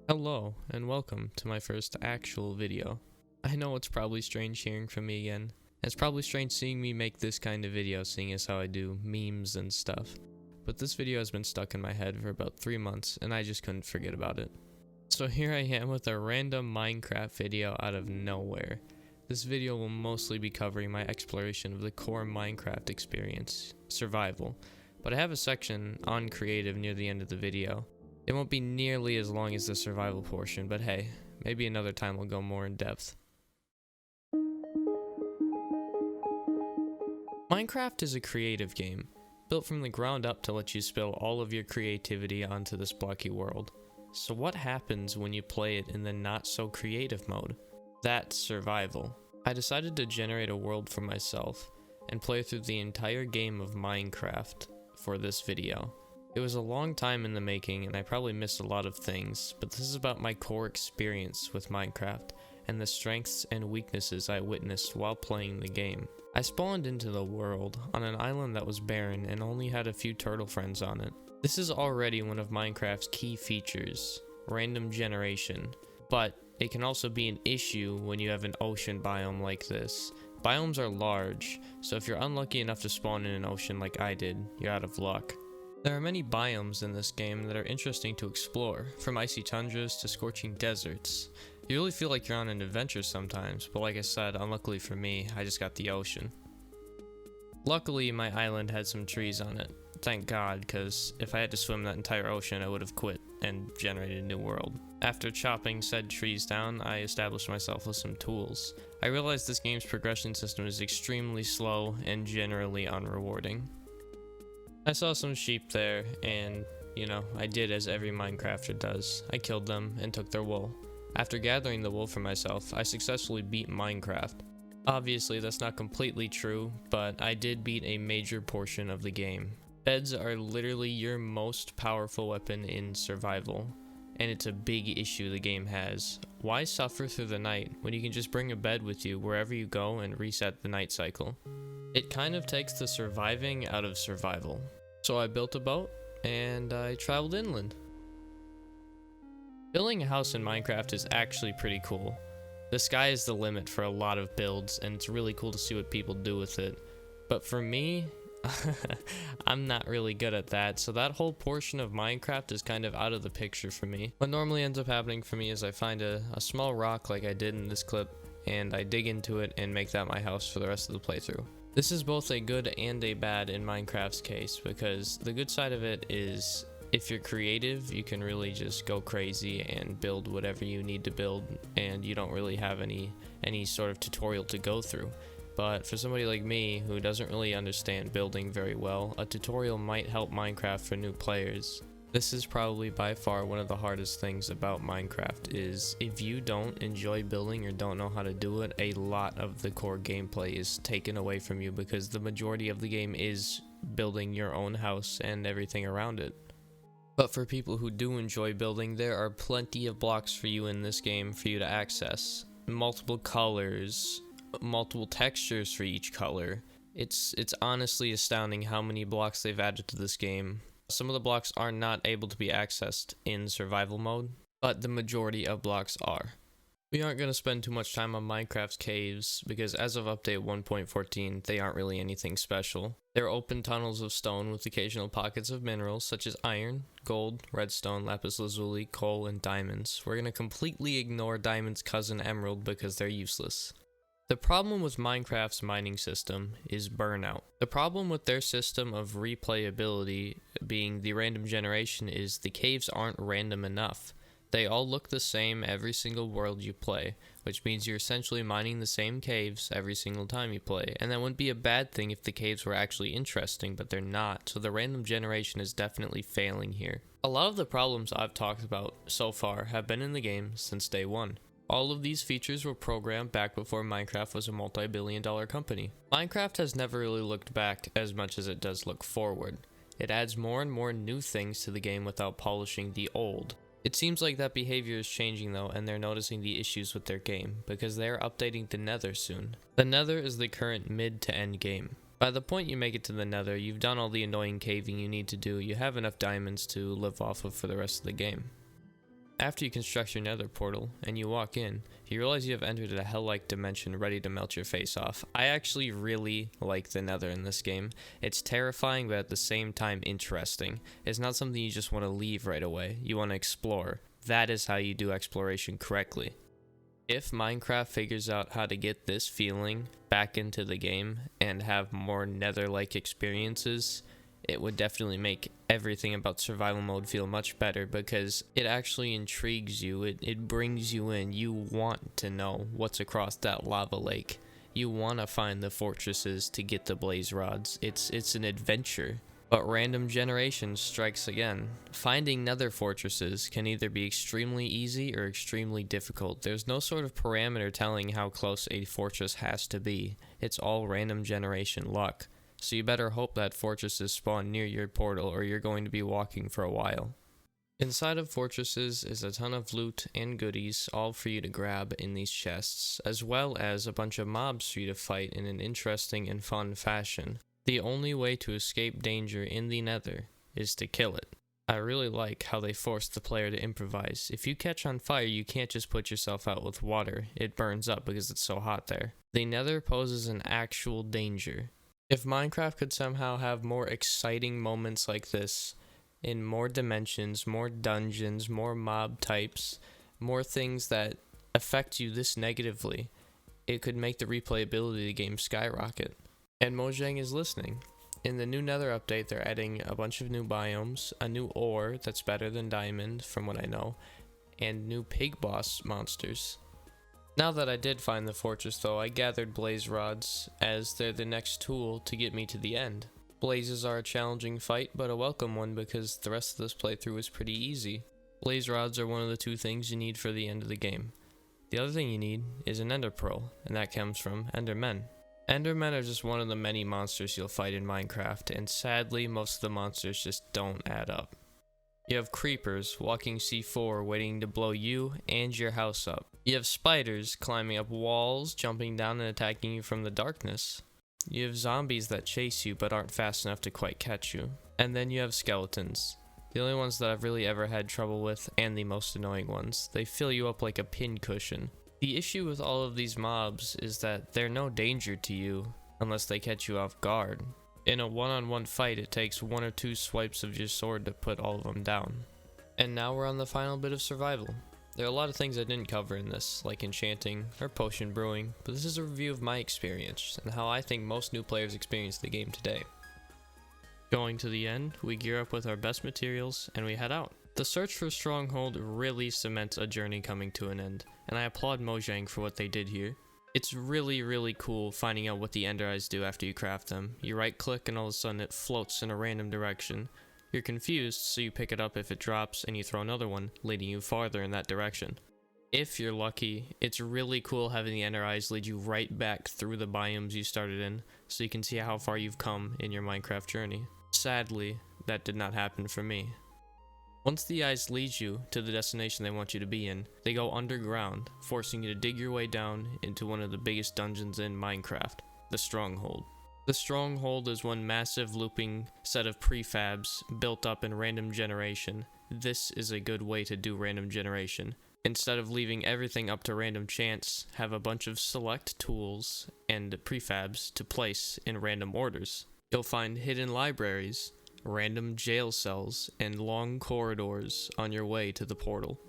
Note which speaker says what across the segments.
Speaker 1: Hello, and welcome to my first actual video. I know it's probably strange hearing from me again. It's probably strange seeing me make this kind of video, seeing as how I do memes and stuff. But this video has been stuck in my head for about 3 months, and I just couldn't forget about it. So here I am with a random Minecraft video out of nowhere. This video will mostly be covering my exploration of the core Minecraft experience, survival. But I have a section on creative near the end of the video. It won't be nearly as long as the survival portion, but hey, maybe another time we'll go more in depth. Minecraft is a creative game, built from the ground up to let you spill all of your creativity onto this blocky world. So what happens when you play it in the not so creative mode? That's survival. I decided to generate a world for myself and play through the entire game of Minecraft for this video. It was a long time in the making and I probably missed a lot of things, but this is about my core experience with Minecraft and the strengths and weaknesses I witnessed while playing the game. I spawned into the world on an island that was barren and only had a few turtle friends on it. This is already one of Minecraft's key features, random generation, but it can also be an issue when you have an ocean biome like this. Biomes are large, so if you're unlucky enough to spawn in an ocean like I did, you're out of luck. There are many biomes in this game that are interesting to explore, from icy tundras to scorching deserts. You really feel like you're on an adventure sometimes, but like I said, unluckily for me, I just got the ocean. Luckily, my island had some trees on it. Thank God, because if I had to swim that entire ocean, I would have quit and generated a new world. After chopping said trees down, I established myself with some tools. I realized this game's progression system is extremely slow and generally unrewarding. I saw some sheep there, and, I did as every Minecrafter does. I killed them and took their wool. After gathering the wool for myself, I successfully beat Minecraft. Obviously, that's not completely true, but I did beat a major portion of the game. Beds are literally your most powerful weapon in survival, and it's a big issue the game has. Why suffer through the night when you can just bring a bed with you wherever you go and reset the night cycle? It kind of takes the surviving out of survival. So I built a boat, and I traveled inland. Building a house in Minecraft is actually pretty cool. The sky is the limit for a lot of builds, and it's really cool to see what people do with it. But for me, I'm not really good at that, so that whole portion of Minecraft is kind of out of the picture for me. What normally ends up happening for me is I find a small rock like I did in this clip, and I dig into it and make that my house for the rest of the playthrough. This is both a good and a bad in Minecraft's case, because the good side of it is if you're creative, you can really just go crazy and build whatever you need to build, and you don't really have any sort of tutorial to go through. But for somebody like me who doesn't really understand building very well, a tutorial might help Minecraft for new players. This is probably by far one of the hardest things about Minecraft, is if you don't enjoy building or don't know how to do it, a lot of the core gameplay is taken away from you because the majority of the game is building your own house and everything around it. But for people who do enjoy building, there are plenty of blocks for you in this game for you to access. Multiple colors, multiple textures for each color. It's honestly astounding how many blocks they've added to this game. Some of the blocks are not able to be accessed in survival mode, but the majority of blocks are. We aren't going to spend too much time on Minecraft's caves, because as of update 1.14, they aren't really anything special. They're open tunnels of stone with occasional pockets of minerals such as iron, gold, redstone, lapis lazuli, coal, and diamonds. We're going to completely ignore diamond's cousin emerald because they're useless. The problem with Minecraft's mining system is burnout. The problem with their system of replayability being the random generation is the caves aren't random enough. They all look the same every single world you play, which means you're essentially mining the same caves every single time you play, and that wouldn't be a bad thing if the caves were actually interesting, but they're not, so the random generation is definitely failing here. A lot of the problems I've talked about so far have been in the game since day one. All of these features were programmed back before Minecraft was a multi-billion-dollar company. Minecraft has never really looked back as much as it does look forward. It adds more and more new things to the game without polishing the old. It seems like that behavior is changing though, and they're noticing the issues with their game, because they are updating the Nether soon. The Nether is the current mid to end game. By the point you make it to the Nether, you've done all the annoying caving you need to do, you have enough diamonds to live off of for the rest of the game. After you construct your nether portal and you walk in, you realize you have entered a hell-like dimension ready to melt your face off. I actually really like the nether in this game. It's terrifying, but at the same time interesting. It's not something you just want to leave right away. You want to explore. That is how you do exploration correctly. If Minecraft figures out how to get this feeling back into the game and have more nether-like experiences, it would definitely make everything about survival mode feel much better, because it actually intrigues you. It brings you in. You want to know what's across that lava lake. You want to find the fortresses to get the blaze rods. It's an adventure. But random generation strikes again. Finding nether fortresses can either be extremely easy or extremely difficult. There's no sort of parameter telling how close a fortress has to be. It's all random generation luck. So you better hope that fortresses spawn near your portal, or you're going to be walking for a while. Inside of fortresses is a ton of loot and goodies, all for you to grab in these chests, as well as a bunch of mobs for you to fight in an interesting and fun fashion. The only way to escape danger in the nether is to kill it. I really like how they force the player to improvise. If you catch on fire, you can't just put yourself out with water. It burns up because it's so hot there. The nether poses an actual danger. If Minecraft could somehow have more exciting moments like this, in more dimensions, more dungeons, more mob types, more things that affect you this negatively, it could make the replayability of the game skyrocket. And Mojang is listening. In the new Nether update, they're adding a bunch of new biomes, a new ore that's better than diamond, from what I know, and new pig boss monsters. Now that I did find the fortress though, I gathered blaze rods, as they're the next tool to get me to the end. Blazes are a challenging fight, but a welcome one, because the rest of this playthrough is pretty easy. Blaze rods are one of the two things you need for the end of the game. The other thing you need is an ender pearl, and that comes from endermen. Endermen are just one of the many monsters you'll fight in Minecraft, and sadly most of the monsters just don't add up. You have creepers walking C4 waiting to blow you and your house up. You have spiders climbing up walls, jumping down and attacking you from the darkness. You have zombies that chase you but aren't fast enough to quite catch you. And then you have skeletons. The only ones that I've really ever had trouble with, and the most annoying ones. They fill you up like a pincushion. The issue with all of these mobs is that they're no danger to you unless they catch you off guard. In a one-on-one fight, it takes one or two swipes of your sword to put all of them down. And now we're on the final bit of survival. There are a lot of things I didn't cover in this, like enchanting or potion brewing, but this is a review of my experience and how I think most new players experience the game today. Going to the end, we gear up with our best materials and we head out. The search for Stronghold really cements a journey coming to an end, and I applaud Mojang for what they did here. It's really cool finding out what the ender eyes do after you craft them. You right click and all of a sudden it floats in a random direction. You're confused, so you pick it up if it drops and you throw another one, leading you farther in that direction. If you're lucky, it's really cool having the ender eyes lead you right back through the biomes you started in, so you can see how far you've come in your Minecraft journey. Sadly, that did not happen for me. Once the eyes lead you to the destination they want you to be in, they go underground, forcing you to dig your way down into one of the biggest dungeons in Minecraft, the Stronghold. The Stronghold is one massive looping set of prefabs built up in random generation. This is a good way to do random generation. Instead of leaving everything up to random chance, have a bunch of select tools and prefabs to place in random orders. You'll find hidden libraries, random jail cells, and long corridors on your way to the portal.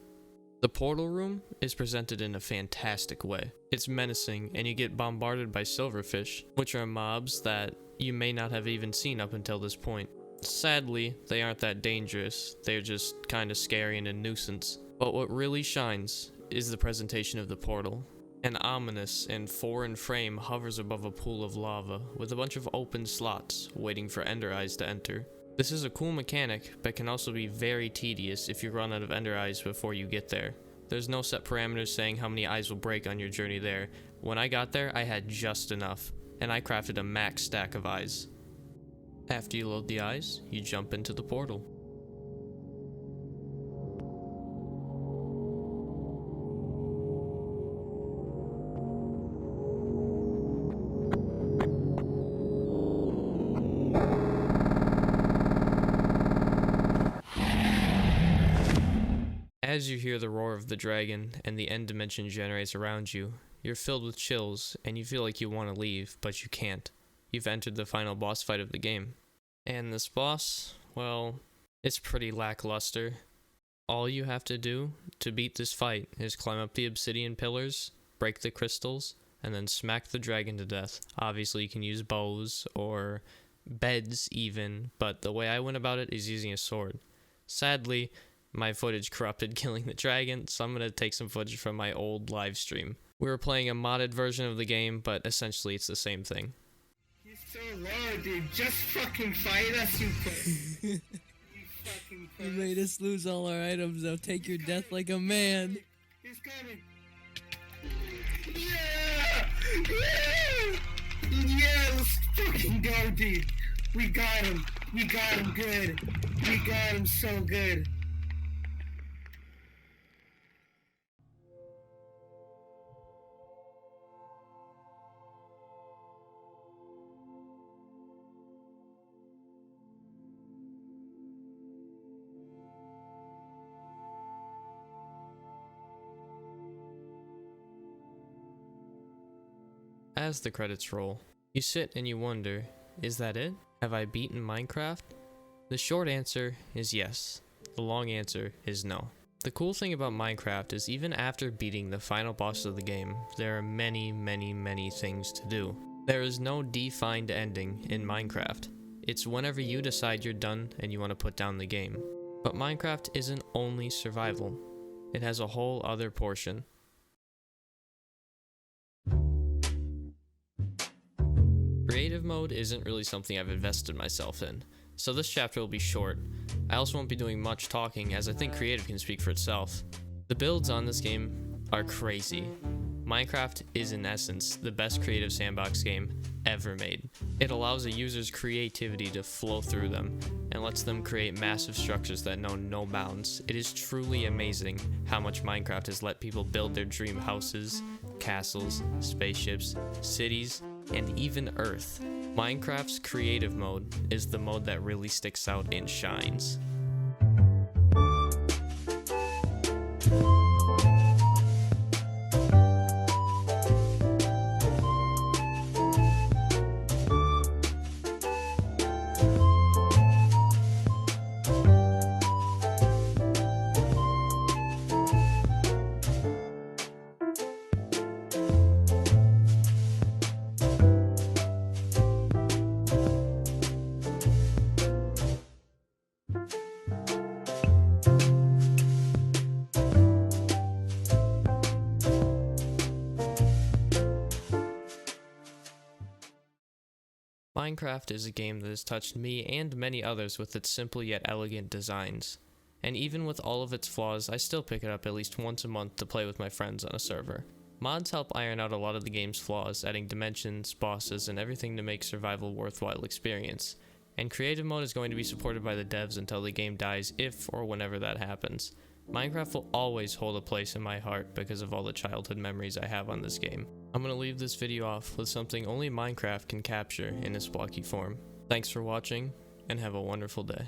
Speaker 1: The portal room is presented in a fantastic way. It's menacing, and you get bombarded by silverfish, which are mobs that you may not have even seen up until this point. Sadly, they aren't that dangerous, they're just kinda scary and a nuisance. But what really shines is the presentation of the portal. An ominous and foreign frame hovers above a pool of lava, with a bunch of open slots waiting for ender eyes to enter. This is a cool mechanic, but can also be very tedious if you run out of ender eyes before you get there. There's no set parameters saying how many eyes will break on your journey there. When I got there, I had just enough, and I crafted a max stack of eyes. After you load the eyes, you jump into the portal. As you hear the roar of the dragon and the end dimension generates around you, you're filled with chills and you feel like you want to leave, but you can't. You've entered the final boss fight of the game. And this boss, well, it's pretty lackluster. All you have to do to beat this fight is climb up the obsidian pillars, break the crystals, and then smack the dragon to death. Obviously you can use bows or beds even, but the way I went about it is using a sword. Sadly, my footage corrupted killing the dragon, so I'm going to take some footage from my old live stream. We were playing a modded version of the game, but essentially it's the same thing.
Speaker 2: You're so low, dude. Just fucking fight us, you fucking
Speaker 3: You made us lose all our items, now take your death like a man.
Speaker 2: He's coming. Yeah! Yeah! Yeah, let's fucking go, dude. We got him. We got him good. We got him so good.
Speaker 1: As the credits roll, you sit and you wonder, is that it? Have I beaten Minecraft? The short answer is yes. The long answer is no. The cool thing about Minecraft is even after beating the final boss of the game, there are many things to do. There is no defined ending in Minecraft. It's whenever you decide you're done and you want to put down the game. But Minecraft isn't only survival. It has a whole other portion. Creative mode isn't really something I've invested myself in, so this chapter will be short. I also won't be doing much talking as I think creative can speak for itself. The builds on this game are crazy. Minecraft is in essence the best creative sandbox game ever made. It allows a user's creativity to flow through them and lets them create massive structures that know no bounds. It is truly amazing how much Minecraft has let people build their dream houses, castles, spaceships, cities, and even Earth. Minecraft's creative mode is the mode that really sticks out and shines. Minecraft is a game that has touched me and many others with its simple yet elegant designs. And even with all of its flaws, I still pick it up at least once a month to play with my friends on a server. Mods help iron out a lot of the game's flaws, adding dimensions, bosses, and everything to make survival a worthwhile experience. And creative mode is going to be supported by the devs until the game dies, if or whenever that happens. Minecraft will always hold a place in my heart because of all the childhood memories I have on this game. I'm going to leave this video off with something only Minecraft can capture in its blocky form. Thanks for watching, and have a wonderful day.